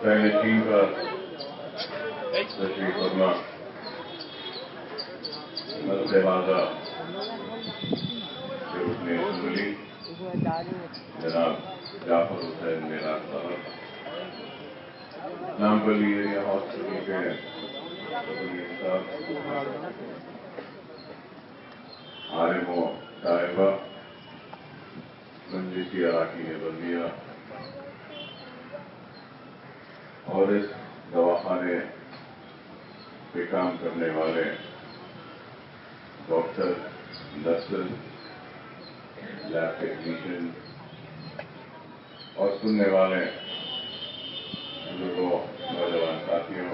पहले टीम का तशरीफ फरमा मसलेबाजा के रुकने असम्बली जनाब जाफर हुसैन मेराज साहब, नामपल्ली एरिया हॉस्पिटल के साहब, आरिमो साहिबा, मंजिशी अराकीन बल्दिया और इस दवाखाने पे काम करने वाले डॉक्टर, नर्सेज, लैब टेक्नीशियन और सुनने वाले बुजुर्गों, नौजवान साथियों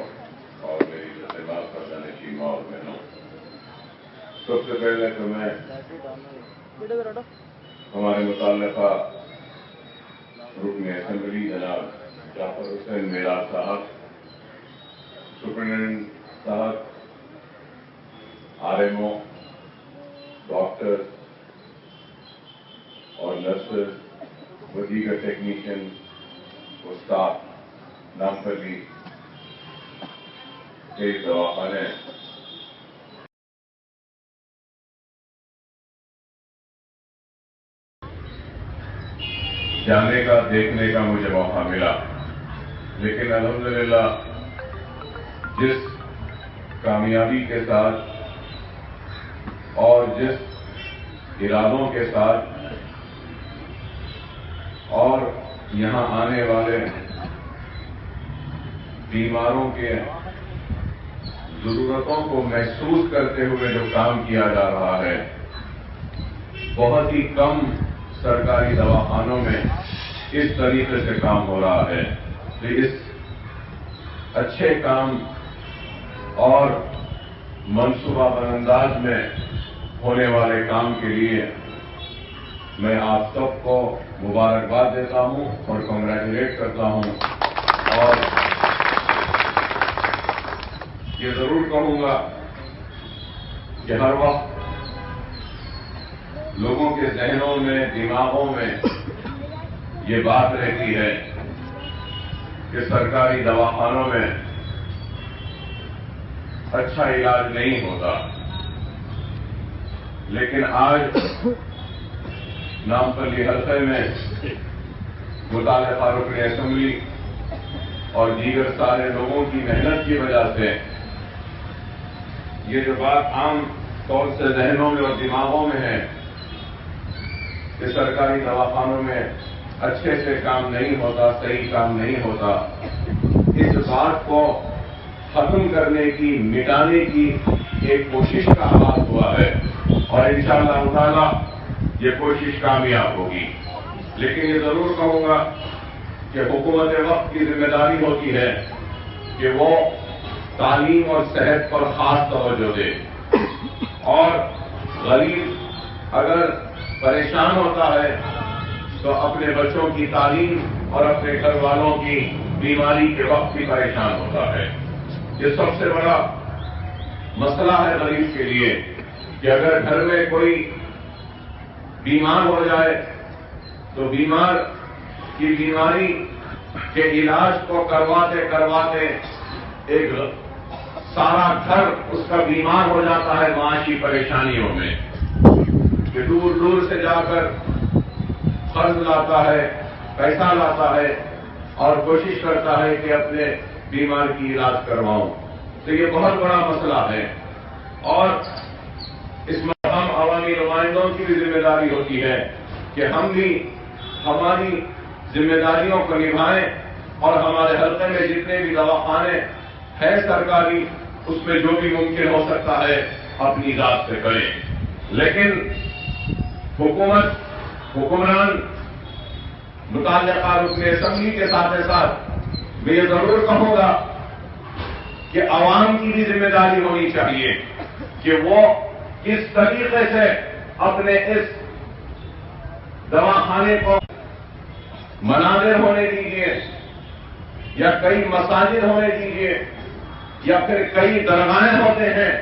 और मेरी जज़्बात पर्दा नशीन माँ और बहनों, सबसे पहले तो मैं हमारे मुताल्लिक़ा रुकने असेंबली जनाब जाफर हुसैन मेराज साहब, सुप्रिटेंडेंट साहब, आरएमओ, डॉक्टर और नर्सेज व दीगर टेक्नीशियन व स्टाफ नामपल्ली के दवाखाने जाने का, देखने का मुझे मौका मिला, लेकिन अल्हम्दुलिल्लाह जिस कामयाबी के साथ और जिस इरादों के साथ और यहाँ आने वाले बीमारों के जरूरतों को महसूस करते हुए जो काम किया जा रहा है, बहुत ही कम सरकारी दवाखानों में इस तरीके से काम हो रहा है। तो इस अच्छे काम और मनसूबा अंदाज में होने वाले काम के लिए मैं आप सबको मुबारकबाद देता हूं और कांग्रेचुलेट करता हूं, और ये जरूर कहूंगा कि हर वक्त लोगों के जहनों में, दिमागों में ये बात रहती है कि सरकारी दवाखानों में अच्छा इलाज नहीं होता, लेकिन आज नामपल्ली हल्के में मुताल्लिक़ा रुकने असेंबली और दीगर सारे लोगों की मेहनत की वजह से ये जो बात आम तौर से जहनों में और दिमागों में है कि सरकारी दवाखानों में अच्छे से काम नहीं होता, सही काम नहीं होता, इस बात को खत्म करने की, मिटाने की एक कोशिश का आगाज हुआ है और इंशाअल्लाह ताला ये कोशिश कामयाब होगी। लेकिन ये जरूर कहूंगा कि हुकूमत वक्त की जिम्मेदारी होती है कि वो तालीम और सेहत पर खास तवज्जो दे, और गरीब अगर परेशान होता है तो अपने बच्चों की तालीम और अपने घर वालों की बीमारी के वक्त भी परेशान होता है। ये सबसे बड़ा मसला है गरीब के लिए कि अगर घर में कोई बीमार हो जाए तो बीमार की बीमारी के इलाज को करवाते करवाते एक सारा घर उसका बीमार हो जाता है माशी परेशानियों में, कि दूर दूर से जाकर कर्ज लाता है, पैसा लाता है और कोशिश करता है कि अपने बीमार की इलाज करवाऊं। तो ये बहुत बड़ा मसला है, और इसमें हम अवामी नुमाइंदों की भी जिम्मेदारी होती है कि हम भी हमारी जिम्मेदारियों को निभाएं और हमारे हल्के में जितने भी दवाखाने हैं सरकारी, उसमें जो भी मुमकिन हो सकता है अपनी जात से करें। लेकिन हुक्मरान मुताल्लिक़ा रुकने असेंबली के साथ मैं ये जरूर कहूंगा कि अवाम की भी जिम्मेदारी होनी चाहिए कि वो किस तरीके से अपने इस दवाखाने को मनाजिर होने दीजिए, या कई मसाजिद होने दीजिए, या फिर कई दरगाहें होते हैं,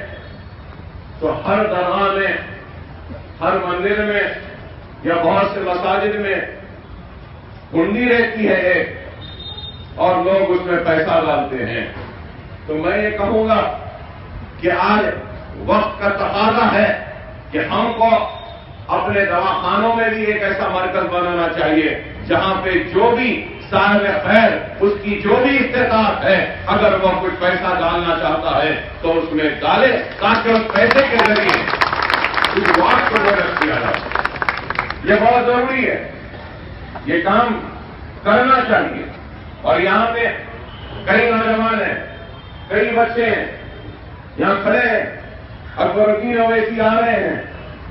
तो हर दरगाह में, हर मंदिर में या बहुत से मसाजिद में हुंडी रहती है एक, और लोग उसमें पैसा डालते हैं। तो मैं ये कहूंगा कि आज वक्त का तकाजा है कि हमको अपने दवाखानों में भी एक ऐसा मरकज बनाना चाहिए जहां पे जो भी साहिब खैर, उसकी जो भी इस्तेताअत है, अगर वो कुछ पैसा डालना चाहता है तो उसमें डाले, ताकि उस पैसे के जरिए उस वाक को मदद किया जाए। ये बहुत जरूरी है, ये काम करना चाहिए। और यहां पे कई नौजवान हैं, कई बच्चे हैं, यहां खड़े हैं, अकबरुद्दीन ओवैसी आ रहे हैं,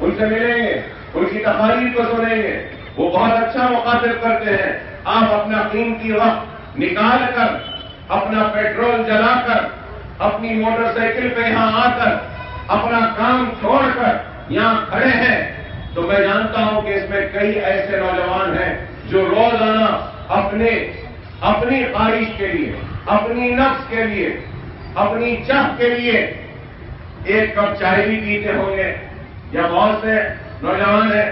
उनसे मिलेंगे, उनकी तकारीर को सुनेंगे। वो बहुत अच्छा मुखातिब करते हैं। आप अपना कीमती वक्त निकाल कर, अपना पेट्रोल जलाकर, अपनी मोटरसाइकिल पे यहां आकर, अपना काम छोड़कर यहां खड़े हैं, तो मैं जानता हूं कि इसमें कई ऐसे नौजवान हैं जो रोजाना अपनी ख्वाहिश के लिए, अपनी नफ्स के लिए, अपनी चाह के लिए एक कप चाय भी पीते होंगे, या बहुत से नौजवान हैं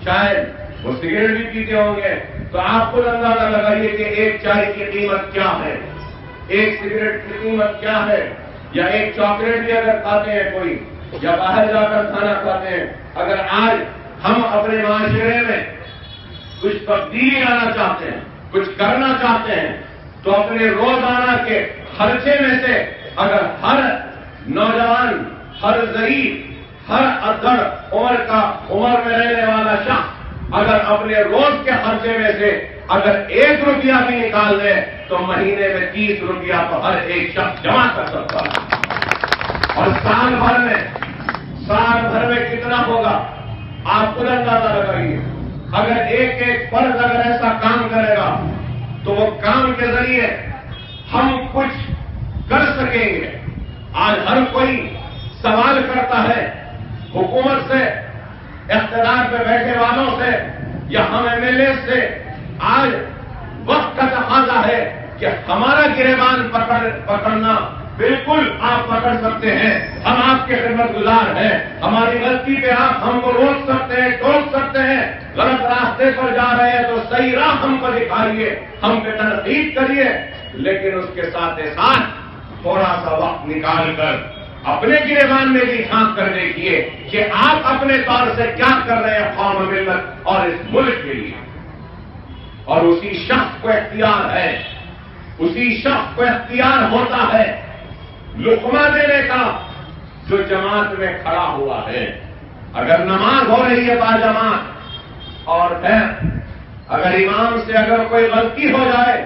शायद वो सिगरेट भी पीते होंगे। तो आप खुद अंदाजा लगाइए कि एक चाय की कीमत क्या है, एक सिगरेट की कीमत क्या है, या एक चॉकलेट भी अगर खाते हैं कोई, या बाहर जाकर खाना खाते हैं। अगर आज हम अपने माशरे में कुछ तब्दीली लाना चाहते हैं, कुछ करना चाहते हैं, तो अपने रोजाना के खर्चे में से अगर हर नौजवान, हर गरीब, हर अधड़ उम्र में रहने वाला शख्स अगर अपने रोज के खर्चे में से अगर 1 रुपया भी निकाल दे तो महीने में 30 रुपया तो हर एक शख्स जमा कर सकता है। और साल भर में कितना होगा आप खुद अंदाजा लगाइए। अगर एक फर्द अगर ऐसा काम करेगा तो वो काम के जरिए हम कुछ कर सकेंगे। आज हर कोई सवाल करता है हुकूमत से, इख्तियार पे बैठे वालों से, या हम एमएलए से। आज वक्त का तकाजा है कि हमारा गिरेबान पकड़ना बिल्कुल आप पकड़ सकते हैं, हम आपके खिदमतगुजार हैं। हमारी गलती पे आप हमको रोक सकते हैं, टोक सकते हैं। गलत रास्ते पर जा रहे हैं तो सही राह हमको दिखाइए, हम पे तनकीद करिए, लेकिन उसके साथ साथ थोड़ा सा वक्त निकाल कर अपने गिरेबान में भी झांक कर देखिए कि आप अपने तौर से क्या कर रहे हैं कौम मिल्लत और इस मुल्क के लिए। और उसी शख्स को इख्तियार है, उसी शख्स को इख्तियार होता है लुक़मा देने का जो जमात में खड़ा हुआ है। अगर नमाज हो रही है बाजमात और है, अगर इमाम से अगर कोई गलती हो जाए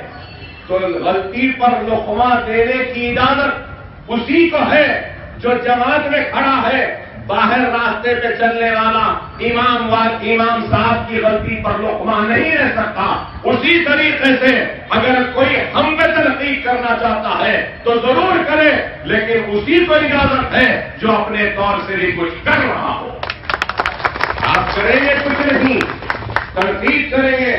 तो गलती पर लुक़मा देने की इजाजत उसी को है जो जमात में खड़ा है। बाहर रास्ते पे चलने वाला इमाम साहब की गलती पर लुक़मा नहीं रह सकता। उसी तरीके से अगर कोई हम पे तनकीद करना चाहता है तो जरूर करे, लेकिन उसी को इजाजत है जो अपने तौर से भी कुछ कर रहा हो। आप करेंगे कुछ नहीं, तनकीद करेंगे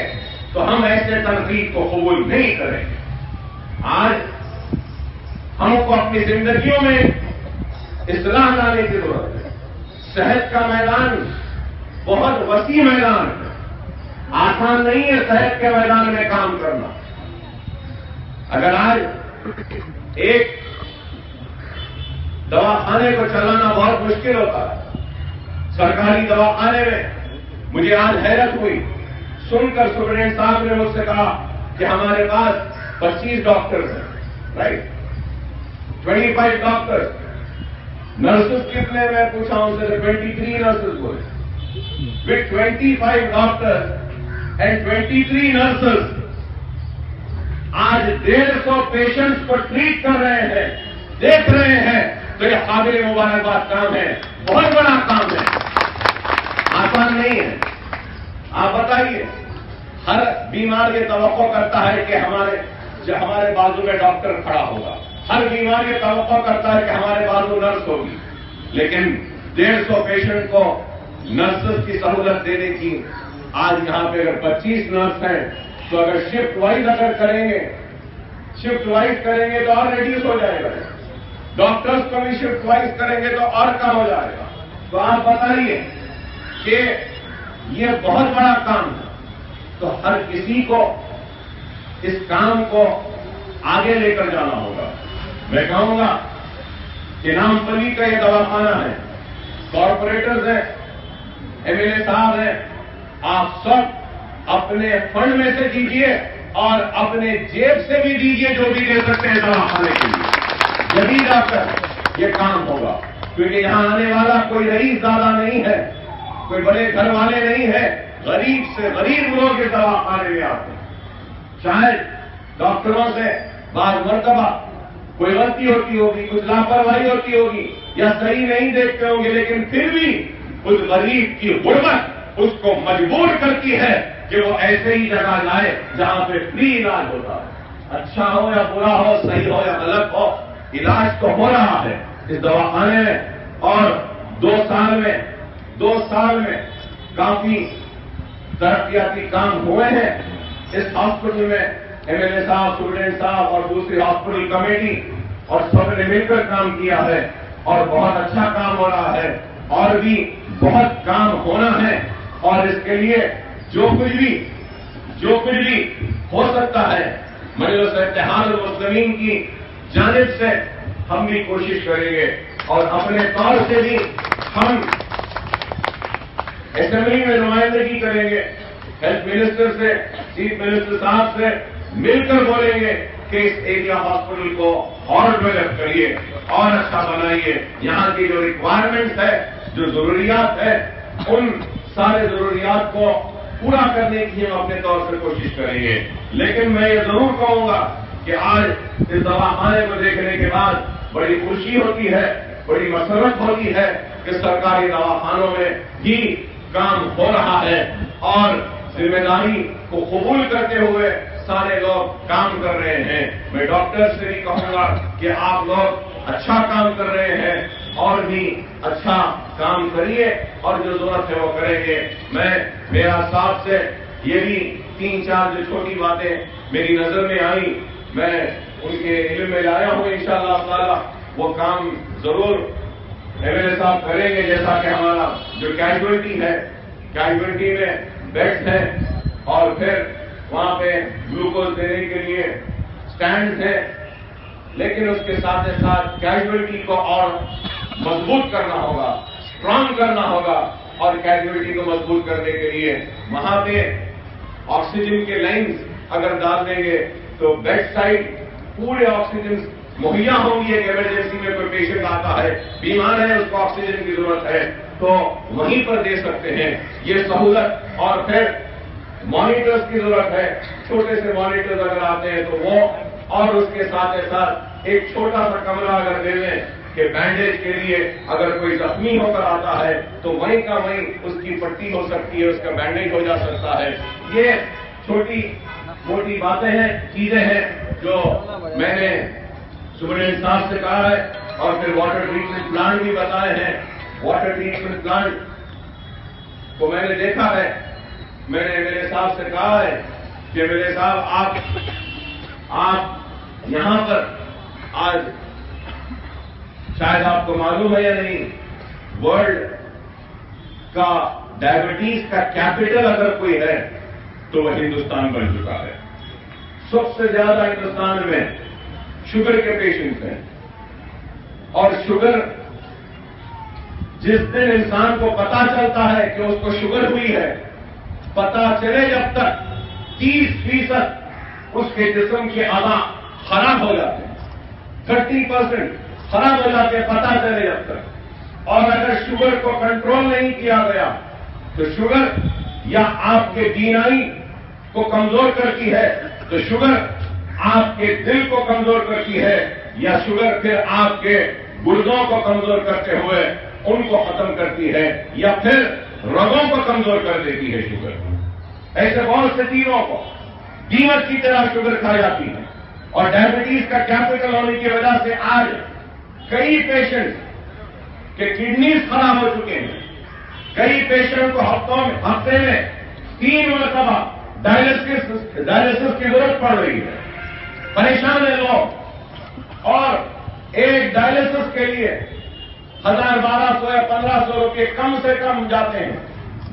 तो हम ऐसे तनकीद को कबूल नहीं करेंगे। आज हमको अपनी जिंदगियों में इस्लाह लाने की जरूरत है। सेहत का मैदान बहुत वसी मैदान है, आसान नहीं है सेहत के मैदान में काम करना। अगर आज एक दवाखाने को चलाना बहुत मुश्किल होता है, सरकारी दवाखाने में मुझे आज हैरत हुई सुनकर, सुप्रीम साहब ने मुझसे कहा कि हमारे पास 25 डॉक्टर्स हैं, राइट, 25 डॉक्टर्स। नर्सेस कितने, मैं पूछा उनसे, 23 नर्सेस बोले। विथ 25 डॉक्टर्स एंड 23 नर्सेस आज 150 पेशेंट्स को ट्रीट कर रहे हैं, देख रहे हैं। तो यह काबिल मुबारकबाद काम है, बहुत बड़ा काम है, आसान नहीं है। आप बताइए, हर बीमार ये तवक्को करता है कि हमारे बाजू में डॉक्टर खड़ा होगा, हर बीमार ये तवक्को करता है कि हमारे बाजू नर्स होगी, लेकिन 150 पेशेंट को नर्सेस की सहूलत देने की आज यहां पे अगर 25 नर्स हैं तो अगर शिफ्ट वाइज अगर करेंगे, शिफ्ट वाइज करेंगे तो और रिड्यूस हो जाएगा। डॉक्टर्स को भी शिफ्ट वाइज करेंगे तो और कम हो जाएगा। तो आप बताइए कि ये बहुत बड़ा काम है। तो हर किसी को اس کام کو آگے لے کر جانا ہوگا. میں کہوں گا کہ نامپلی کا یہ دواخانہ ہے، کارپوریٹرز ہیں، ایم ایل اے صاحب ہیں، آپ سب اپنے فنڈ میں سے دیجیے اور اپنے جیب سے بھی دیجیے جو بھی دے سکتے ہیں دواخانے کے لیے. یہی جا کر یہ کام ہوگا، کیونکہ یہاں آنے والا کوئی رئیس زیادہ نہیں ہے، کوئی بڑے گھر والے نہیں ہیں، غریب سے غریب لوگ اس دواخانے میں آتے ہیں. شاید ڈاکٹروں سے بعض مرتبہ کوئی غلطی ہوتی ہوگی، کچھ لاپرواہی ہوتی ہوگی یا صحیح نہیں دیکھتے ہوں گے، لیکن پھر بھی اس غریب کی غربت اس کو مجبور کرتی ہے کہ وہ ایسے ہی جگہ جائے جہاں پہ فری علاج ہوتا ہے. اچھا ہو یا برا ہو، صحیح ہو یا غلط ہو، علاج تو ہو رہا ہے اس دواخانے میں. اور 2 سال میں کافی ترقیاتی کام ہوئے ہیں. اس ہاسپٹل میں ایم ایل اے صاحب، سپرنٹینڈنٹ صاحب اور دوسری ہاسپٹل کمیٹی اور سب نے مل کر کام کیا ہے اور بہت اچھا کام ہو رہا ہے، اور بھی بہت کام ہونا ہے. اور اس کے لیے جو کچھ بھی ہو سکتا ہے مجلس اتحاد المسلمین کی جانب سے ہم بھی کوشش کریں گے، اور اپنے طور سے بھی ہم اسمبلی میں نمائندگی کریں گے. ہیلتھ منسٹر سے، چیف منسٹر صاحب سے مل کر بولیں گے کہ اس ایریا ہاسپٹل کو اور ڈیولپ کریے اور اچھا بنائیے. یہاں کی جو ریکوائرمنٹس ہے، جو ضروریات ہے، ان سارے ضروریات کو پورا کرنے کی ہم اپنے طور سے کوشش کریں گے. لیکن میں یہ ضرور کہوں گا کہ آج اس دواخانے کو دیکھنے کے بعد بڑی خوشی ہوتی ہے، بڑی مسرت ہوتی ہے کہ سرکاری دواخانوں میں بھی کام ہو رہا ہے، اور ذمہ داری کو قبول کرتے ہوئے سارے لوگ کام کر رہے ہیں. میں ڈاکٹر سے بھی کہوں گا کہ آپ لوگ اچھا کام کر رہے ہیں اور بھی اچھا کام کریے، اور جو ضرورت ہے وہ کریں گے. میرا صاحب سے یہ بھی 3-4 جو چھوٹی باتیں میری نظر میں آئی، میں ان کے علم میں لایا ہوں. انشاءاللہ تعالی وہ کام ضرور ایم ایل اے صاحب کریں گے. جیسا کہ ہمارا جو کیجویلٹی ہے، کیجویلٹی میں بیڈس ہیں، اور پھر وہاں پہ گلوکوز دینے کے لیے سٹینڈز ہیں، لیکن اس کے ساتھ ساتھ کیجویلٹی کو اور مضبوط کرنا ہوگا، اسٹرانگ کرنا ہوگا. اور کیجویلٹی کو مضبوط کرنے کے لیے وہاں پہ آکسیجن کے لائنز اگر ڈال دیں گے تو بیڈ سائڈ پورے آکسیجن مہیا ہوں گی. ایک ایمرجنسی میں کوئی پیشنٹ آتا ہے، بیمار ہے، اس کو آکسیجن کی ضرورت ہے، تو وہیں پر دے سکتے ہیں یہ سہولت. اور پھر مانیٹرز کی ضرورت ہے، چھوٹے سے مانیٹرز اگر آتے ہیں تو وہ، اور اس کے ساتھ ایک چھوٹا سا کمرہ اگر دے دیں کہ بینڈیج کے لیے اگر کوئی زخمی ہو کر آتا ہے تو وہیں کا وہیں اس کی پٹی ہو سکتی ہے، اس کا بینڈیج ہو جا سکتا ہے. یہ چھوٹی موٹی باتیں ہیں، چیزیں ہیں جو میں نے سپرنٹینڈنٹ صاحب سے کہا ہے. اور پھر واٹر ٹریٹمنٹ پلانٹ بھی بتائے ہیں. واٹر ٹریٹمنٹ پلانٹ کو میں نے دیکھا ہے. میں نے میرے صاحب سے کہا ہے کہ میرے صاحب آپ یہاں پر آج شاید آپ کو معلوم ہے یا نہیں، ورلڈ کا ڈائبٹیز کا کیپٹل اگر کوئی ہے تو وہ ہندوستان بن چکا ہے. سب سے زیادہ ہندوستان میں شوگر کے پیشنٹس ہیں، اور شوگر جس دن انسان کو پتا چلتا ہے کہ اس کو شوگر ہوئی ہے، پتا چلے جب تک 30% اس کے جسم کے اعضاء خراب ہو جاتے ہیں، 30% خراب ہو جاتے ہیں پتا چلے جب تک. اور اگر شوگر کو کنٹرول نہیں کیا گیا تو شوگر یا آپ کے بینائی کو کمزور کرتی ہے، تو شوگر آپ کے دل کو کمزور کرتی ہے، یا شوگر پھر آپ کے گردوں کو کمزور کرتے ہوئے ان کو ختم کرتی ہے، یا پھر رگوں کو کمزور کر دیتی ہے شوگر. ایسے بہت سے چیزوں کو دیمک کی طرح شوگر کھا جاتی ہے. اور ڈائبٹیز کا کیپٹل ہونے کی وجہ سے آج کئی پیشنٹ کے کڈنیز خراب ہو چکے ہیں. کئی پیشنٹ کو ہفتے میں 3 مرتبہ ڈائلسس کی ضرورت پڑ رہی ہے. پریشان ہیں لوگ، اور ایک ڈائلسس کے لیے 1200 یا 1500 روپئے کم سے کم جاتے ہیں.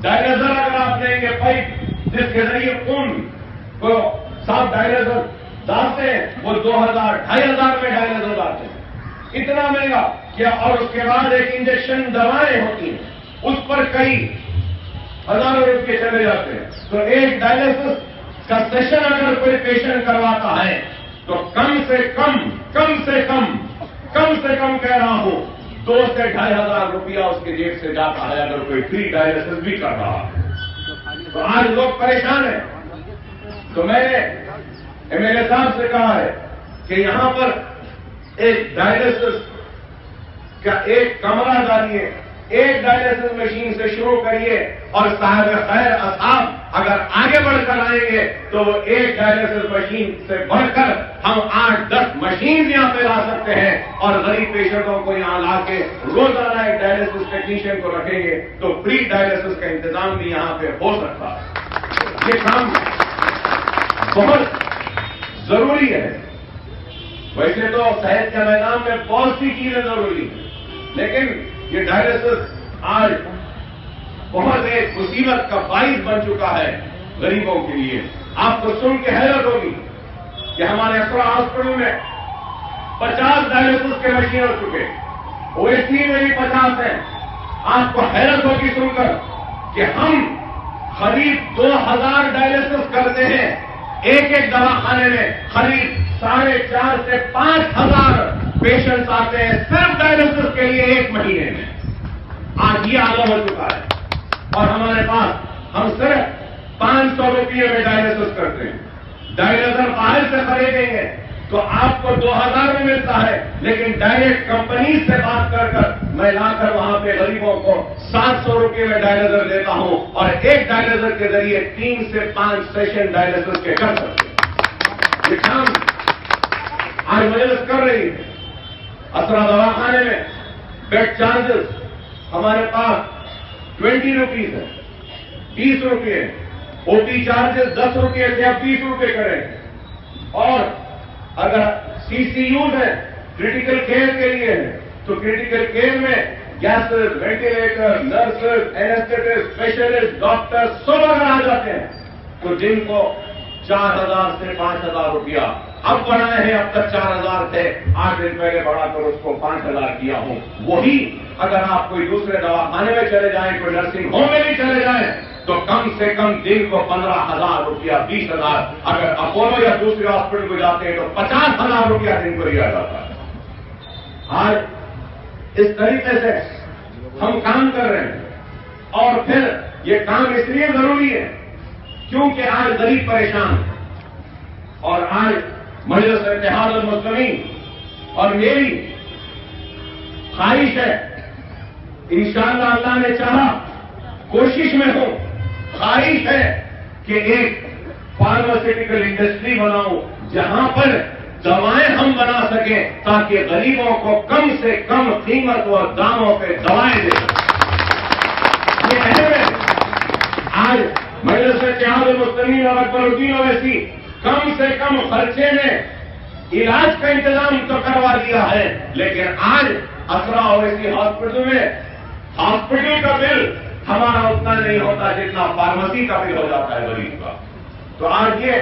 ڈائلسر اگر آپ لیں گے پائپ جس کے ذریعے خون کو साहब डायलिसिस डालते हैं, वो 2000, 2500 में डायलिसिस डालते हैं, इतना महंगा क्या। और उसके बाद एक इंजेक्शन दवाएं होती हैं, उस पर कई हजारों रुपये चले जाते हैं। तो एक डायलिसिस का सेशन अगर कोई पेशेंट करवाता है तो कम से कम कह रहा हूं 2 से 2500 रुपया उसके जेब से जाता है, अगर कोई फ्री डायलिसिस भी कर रहा है। तो आज लोग परेशान हैं। तो मैंने एमएलए साहब से कहा है कि यहां पर एक डायलिसिस का एक कमरा डालिए, एक डायलिसिस मशीन से शुरू करिए, और साहब खैर असाब अगर आगे बढ़कर आएंगे तो वो एक डायलिसिस मशीन से बढ़कर हम 8-10 मशीन यहां पे ला सकते हैं, और गरीब पेशेंटों को यहां लाके रोजाना एक डायलिसिस टेक्नीशियन को रखेंगे तो फ्री डायलिसिस का इंतजाम भी यहां पे हो सकता है। ये काम बहुत जरूरी है। वैसे तो सेहत के मैदान में बहुत सी चीजें जरूरी हैं, लेकिन ये डायलिसिस आज बहुत एक मुसीबत का बाइस बन चुका है गरीबों के लिए। आपको सुन के हैरत होगी कि हमारे असरा हॉस्पिटल में 50 डायलिसिस के मशीन हो चुके, ओएसडी में भी 50 हैं। आपको हैरत होगी सुनकर कि हम करीब 2000 डायलिसिस करते हैं, एक दवाखाने में करीब 4,500 से 5,000 पेशेंट्स आते हैं सिर्फ डायलिसिस के लिए एक महीने में। आज ये आलम हो चुका है, और हमारे पास हम सिर्फ 500 रुपये में डायलिसिस करते हैं। डायलिसिस बाहर से खरीदेंगे तो आपको 2000 में मिलता है, लेकिन डायरेक्ट कंपनी से बात कर मैं लाकर वहां पे गरीबों को 700 रुपये में डायलिसिस देता हूं, और एक डायलिसिस के जरिए 3 से 5 सेशन डायलिसिस के कर सकते हैं। ये काम आज मजलिस कर रही है। असरा दवाखाने में बेड चार्जेस हमारे पास 20 रुपीज है, 20 रुपये। ओटी चार्जेस 10 रुपये से अब 20 रुपये करें। और अगर सीसीयूज है, क्रिटिकल केयर के लिए है, तो क्रिटिकल केयर में gases, ventilator, nurses, anaesthetist, specialist, doctor सब अगर आ जाते हैं तो दिन को 4000 से 5000 रुपया अब बढ़ाए हैं। अब तक 4000 थे, 8 दिन पहले बढ़ाकर उसको 5000 किया हूं। वही अगर आप कोई दूसरे दवाखाने में चले जाएं, कोई नर्सिंग होम में भी चले जाएं, तो कम से कम दिन को 15,000 रुपया, 20,000। अगर अपोलो या दूसरे हॉस्पिटल को जाते हैं तो 50,000 रुपया दिन को लिया जाता है। आज इस तरीके से हम काम कर रहे हैं, और फिर ये काम इसलिए जरूरी है क्योंकि आज गरीब परेशान है। और आज मजलिस इत्तेहाद मुस्लिमीन और मेरी ख्वाहिश है, इंशाअल्लाह अल्लाह ने चाहा, कोशिश में हूं, ख्वाहिश है कि एक फार्मास्यूटिकल इंडस्ट्री बनाऊं जहां पर दवाएं हम बना सकें, ताकि गरीबों को कम से कम कीमत और दामों पे दवाएं दे सकें। ये अहम है। आज मजलिस इत्तेहाद मुस्लिमीन और अकबरुद्दीन ओवैसी कम से कम खर्चे में इलाज का इंतजाम तो करवा दिया है, लेकिन आज असरा ओवैसी हॉस्पिटल में हॉस्पिटल का बिल हमारा उतना नहीं होता जितना फार्मेसी का बिल हो जाता है गरीब का। तो आज ये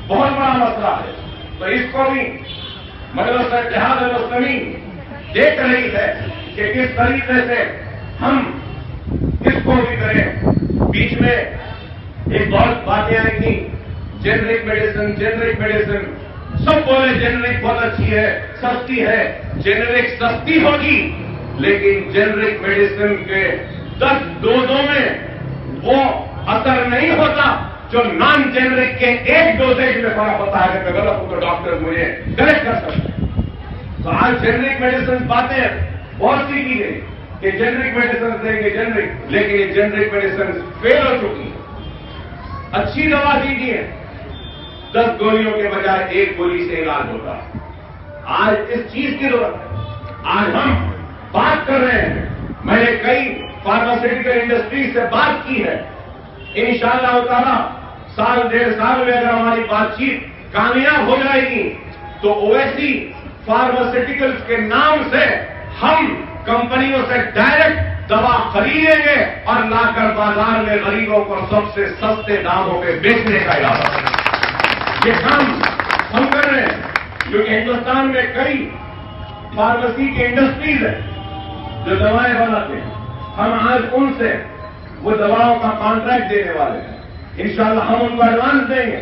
बहुत बड़ा मसला है। तो इसको भी मजलिस इत्तेहाद मुस्लिमीन देख रही है कि किस तरीके से हम इसको भी करें। बीच में एक बहुत बातें आई थी, जेनरिक मेडिसिन, सब बोले जेनरिक बहुत अच्छी है, सस्ती है। जेनरिक सस्ती होगी, लेकिन जेनरिक मेडिसिन के 10 डोजों में वो असर नहीं होता जो नॉन जेनरिक के 1 डोजेज में फर्क होता है। अगर गलत हो तो डॉक्टर मुझे करेक्ट कर सकते हैं। तो आज जेनरिक मेडिसिन बातें बहुत सी की गई कि जेनरिक मेडिसिन देंगे जेनरिक, लेकिन ये जेनरिक मेडिसिन फेल हो चुकी है। अच्छी दवा दीजिए, 10 गोलियों के बजाय 1 गोली से इलाज होता है। आज इस चीज की जरूरत है। आज हम बात कर रहे हैं, मैंने कई फार्मास्यूटिकल इंडस्ट्री से बात की है। इंशाअल्लाह ताला साल 1.5 साल में अगर हमारी बातचीत कामयाब हो जाएगी तो ओवैसी फार्मास्यूटिकल्स के नाम से हम कंपनियों से डायरेक्ट दवा खरीदेंगे और लाकर बाजार में गरीबों को सबसे सस्ते दामों पे बेचने का इरादा है। یہ کام ہم کر رہے ہیں کیونکہ ہندوستان میں کئی فارمیسی کی انڈسٹریز ہیں جو دوائیں بناتے ہیں. ہم آج ان سے وہ دواؤں کا کانٹریکٹ دینے والے ہیں. انشاءاللہ ہم ان کو ایڈوانس دیں گے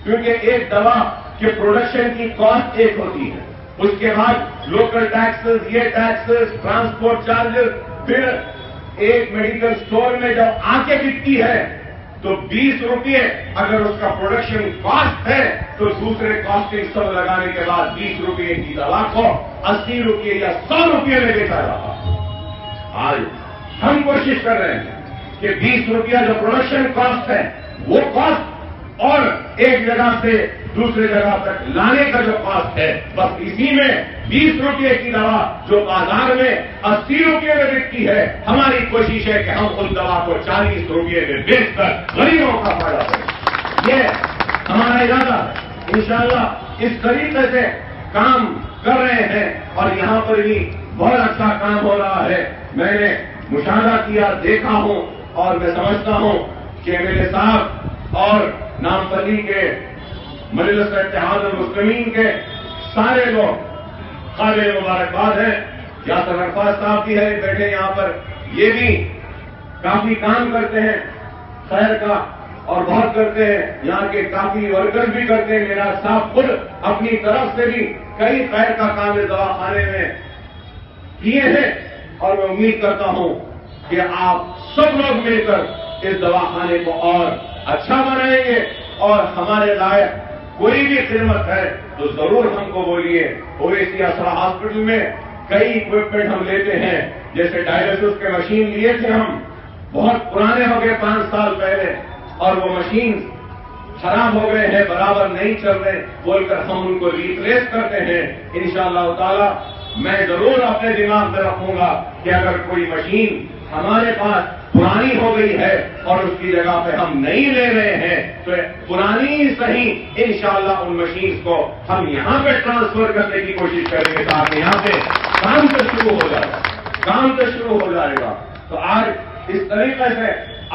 کیونکہ ایک دوا کے پروڈکشن کی کاسٹ ایک ہوتی ہے. اس کے بعد لوکل ٹیکسز, یہ ٹیکسز, ٹرانسپورٹ چارجز, پھر ایک میڈیکل سٹور میں جب آ کے بکتی ہے تو 20 روپئے اگر اس کا پروڈکشن کاسٹ ہے تو دوسرے کاسٹنگ سب لگانے کے بعد 20 روپئے کی دوا کو 80 روپئے یا 100 روپئے میں بیچا جاتا ہے. آج ہم کوشش کر رہے ہیں کہ 20 روپیہ جو پروڈکشن کاسٹ ہے وہ کاسٹ اور ایک جگہ سے دوسرے جگہ تک لانے کا جو کاسٹ ہے بس اسی میں 20 روپئے کی دوا جو بازار میں 80 روپئے میں بکتی ہے, ہماری کوشش ہے کہ ہم اس دوا کو 40 روپئے میں بیچ کر غریبوں کا فائدہ کریں. یہ ہمارا ارادہ ہے. انشاءاللہ اس طریقے سے کام کر رہے ہیں اور یہاں پر بھی بہت اچھا کام ہو رہا ہے. میں نے مشاہدہ کیا, دیکھا ہوں اور میں سمجھتا ہوں کہ میرے صاحب اور نامپلی کے مجلس اتحاد المسلمین کے سارے لوگ قابل مبارکباد ہیں. یاسر عرفات صاحب بھی ہے بیٹھے یہاں پر, یہ بھی کافی کام کرتے ہیں خیر کا اور بہت کرتے ہیں. یہاں کے کافی ورکر بھی کرتے ہیں. میرا صاحب خود اپنی طرف سے بھی کئی خیر کا کام اس دواخانے میں کیے ہیں اور میں امید کرتا ہوں کہ آپ سب لوگ مل کر اس دواخانے کو اور اچھا بنائیں گے اور ہمارے لائق کوئی بھی خدمت ہے تو ضرور ہم کو بولیے. اویسی اسرا ہاسپٹل میں کئی اکوپمنٹ ہم لیتے ہیں, جیسے ڈائلسس کے مشین لیے تھے ہم, بہت پرانے ہو گئے 5 سال پہلے, اور وہ مشین خراب ہو گئے ہیں, برابر نہیں چل رہے بول کر ہم ان کو ریپلیس کرتے ہیں. انشاءاللہ تعالی میں ضرور اپنے دماغ میں رکھوں گا کہ اگر کوئی مشین ہمارے پاس پرانی ہو گئی ہے اور اس کی جگہ پہ ہم نہیں لے رہے ہیں تو پرانی ہی صحیح انشاءاللہ ان مشینز کو ہم یہاں پہ ٹرانسفر کرنے کی کوشش کریں گے تاکہ یہاں پہ کام تو شروع ہو جائے گا, کام تو شروع ہو جائے گا. تو آج اس طریقے سے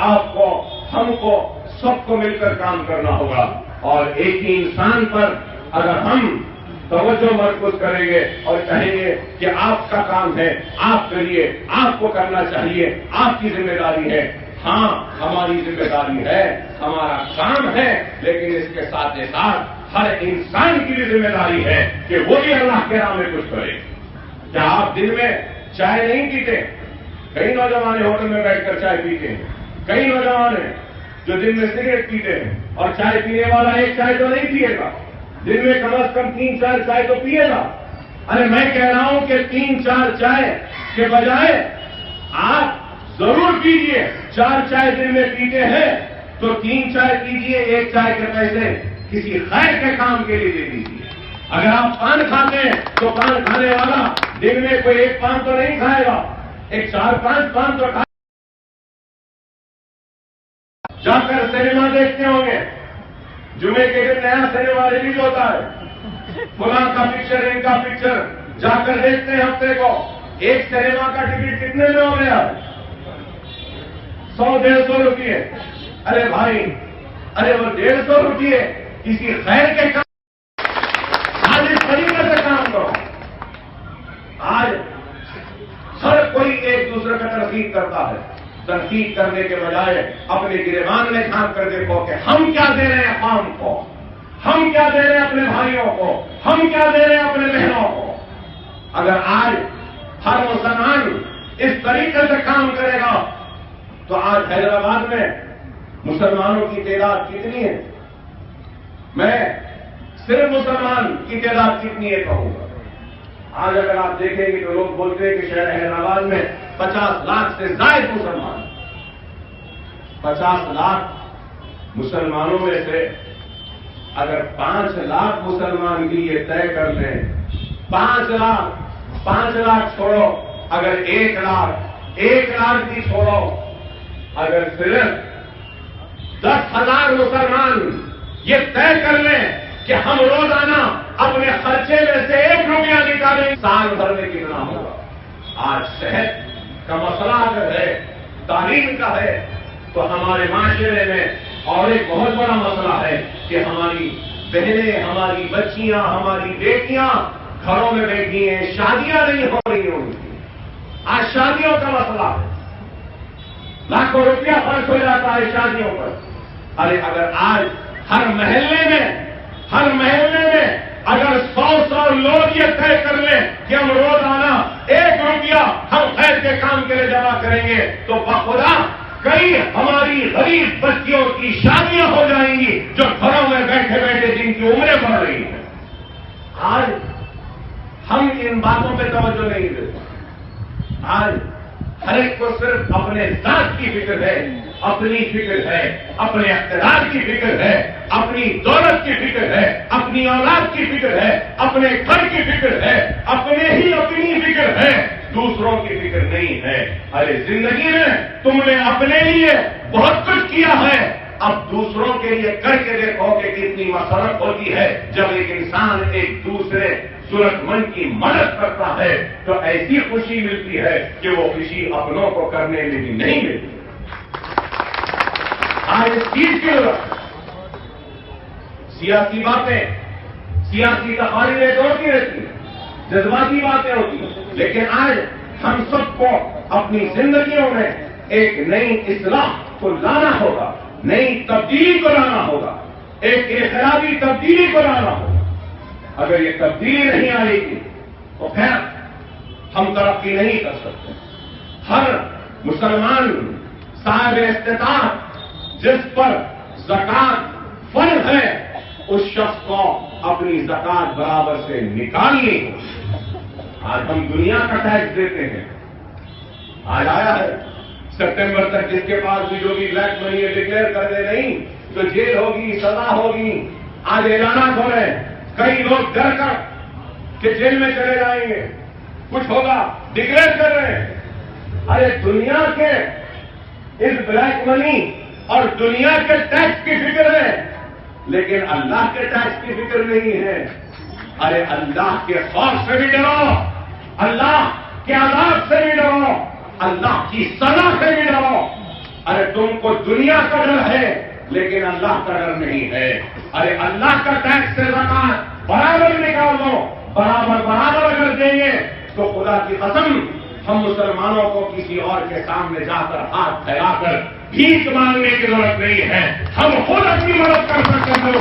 آپ کو, ہم کو, سب کو مل کر کام کرنا ہوگا اور ایک ہی انسان پر اگر ہم توجہ مرکوز کریں گے اور کہیں گے کہ آپ کا کام ہے, آپ کریے, آپ کو کرنا چاہیے, آپ کی ذمہ داری ہے. ہاں ہماری ذمہ داری ہے, ہمارا کام ہے, لیکن اس کے ساتھ ساتھ ہر انسان کی بھی ذمہ داری ہے کہ وہ بھی اللہ کے راہ میں کچھ کرے. کیا آپ دن میں چائے نہیں پیتے؟ کئی نوجوان ہوٹل میں بیٹھ کر چائے پیتے ہیں, کئی نوجوان ہیں جو دن میں سگریٹ پیتے ہیں, اور چائے پینے والا ایک چائے تو نہیں پیے گا, دن میں کم از کم 3-4 چائے تو پیے گا. ارے میں کہہ رہا ہوں کہ 3-4 چائے کے بجائے آپ ضرور پیجئے. 4 چائے دن میں پیتے ہیں تو 3 چائے پیجئے, 1 چائے کے پیسے کسی خیر کے کام کے لیے دے دیجیے. اگر آپ پان کھاتے ہیں تو پان کھانے والا دن میں کوئی 1 پان تو نہیں کھائے گا, ایک 4-5 پان تو کھائے. جا کر سنیما دیکھتے ہوں گے, جمعے کے دن نیا سنیما ریلیز ہوتا ہے, فلاں کا پکچر, ان کا پکچر, جا کر دیکھتے ہیں ہفتے کو. ایک سنیما کا ٹکٹ کتنے میں ہو گیا؟ 100-150 روپئے. ارے بھائی, ارے وہ 150 روپئے کسی خیر کے کام, آج اس طریقے سے کام کرو. آج ہر کوئی ایک دوسرے کا تنقید کرتا ہے, تنقید کرنے کے بجائے اپنے گریبان میں جھانک کر دیکھو کہ ہم کیا دے رہے ہیں قوم کو, ہم کیا دے رہے ہیں اپنے بھائیوں کو, ہم کیا دے رہے ہیں اپنے بہنوں کو. اگر آج ہر مسلمان اس طریقے سے کام کرے گا تو آج حیدرآباد میں مسلمانوں کی تعداد کتنی ہے؟ میں صرف مسلمان کی تعداد کتنی ہے کہوں گا. آج اگر آپ دیکھیں گے تو لوگ بولتے ہیں کہ شہر حیدرآباد میں 50 لاکھ سے زائد مسلمان. 50 لاکھ مسلمانوں میں سے اگر 5 لاکھ مسلمان بھی یہ طے کر لیں, 5 لاکھ چھوڑو, اگر 1 لاکھ بھی چھوڑو, اگر صرف 10,000 مسلمان یہ طے کر لیں کہ ہم روزانہ اپنے خرچے میں سے 1 روپیہ نکالیں, سال بھر میں کتنا ہوگا. آج صحت کا مسئلہ اگر ہے, تعلیم کا ہے, تو ہمارے معاشرے میں اور ایک بہت بڑا مسئلہ ہے کہ ہماری بہنیں، ہماری بچیاں، ہماری بیٹیاں گھروں میں بیٹھی ہیں، شادیاں نہیں ہو رہی ہوں گی. آج شادیوں کا مسئلہ ہے، لاکھوں روپیہ خرچ ہو جاتا ہے شادیوں پر. ارے اگر آج ہر محلے میں اگر 100 لوگ یہ طے کر لیں کہ ہم روزانہ 1 روپیہ ہم خیر کے کام کے لیے جمع کریں گے تو بخدا کئی ہماری غریب بچیوں کی شادیاں ہو جائیں گی جو گھروں میں بیٹھے بیٹھے جن کی عمریں بڑھ رہی ہیں. آج ہم ان باتوں پہ توجہ نہیں دیتے. آج ہر ایک کو صرف اپنے ذات کی فکر ہے، اپنی فکر ہے، اپنے اقتدار کی فکر ہے، اپنی دولت کی فکر ہے، اپنی اولاد کی فکر ہے، اپنے گھر کی فکر ہے، اپنی فکر ہے، دوسروں کی فکر نہیں ہے. ارے زندگی میں تم نے اپنے لیے بہت کچھ کیا ہے، اب دوسروں کے لیے کر کے دیکھو کہ کتنی مسرت ہوتی ہے. جب ایک انسان ایک دوسرے ضرورت مند کی مدد کرتا ہے تو ایسی خوشی ملتی ہے کہ وہ خوشی اپنوں کو کرنے میں بھی نہیں ملتی. آج اس چیز کی ضرورت، سیاسی باتیں، سیاسی تقاریر ہوتی رہتی ہیں، جذباتی باتیں ہوتی ہیں، لیکن آج ہم سب کو اپنی زندگیوں میں ایک نئی اصلاح کو لانا ہوگا، نئی تبدیلی کو لانا ہوگا، ایک انقلابی تبدیلی کو لانا ہوگا. اگر یہ تبدیلی نہیں آئے گی تو پھر ہم ترقی نہیں کر سکتے. ہر مسلمان صاحب استطاعت جس پر زکات فرض ہے اس شخص کو اپنی زکات برابر سے نکالنی ہو. آج ہم دنیا کا ٹیکس دیتے ہیں. آج آیا ہے سپٹمبر تک جس کے پاس بھی جو بھی بلیک منی ڈکلیئر کر دے نہیں تو جیل ہوگی، سزا ہوگی. آج اعلانات ہو رہے ہیں، کئی لوگ ڈر کر کہ جیل میں چلے جائیں گے، کچھ ہوگا، ڈکلیئر کر رہے ہیں. ارے دنیا کے اس بلیک منی اور دنیا کے ٹیکس کی فکر ہے لیکن اللہ کے ٹیکس کی فکر نہیں ہے. ارے اللہ کے خوف سے بھی ڈرو، اللہ کے عذاب سے بھی ڈرو، اللہ کی سزا سے بھی ڈرو. ارے تم کو دنیا کا ڈر ہے لیکن اللہ کا ڈر نہیں ہے. ارے اللہ کا ٹیکس سے زکات برابر نکال دو، برابر اگر دیں گے تو خدا کی قسم ہم مسلمانوں کو کسی اور کے سامنے جا کر ہاتھ پھیلا کر بھیک مانگنے کی ضرورت نہیں ہے. ہم خود اپنی مدد کر سکتے ہیں.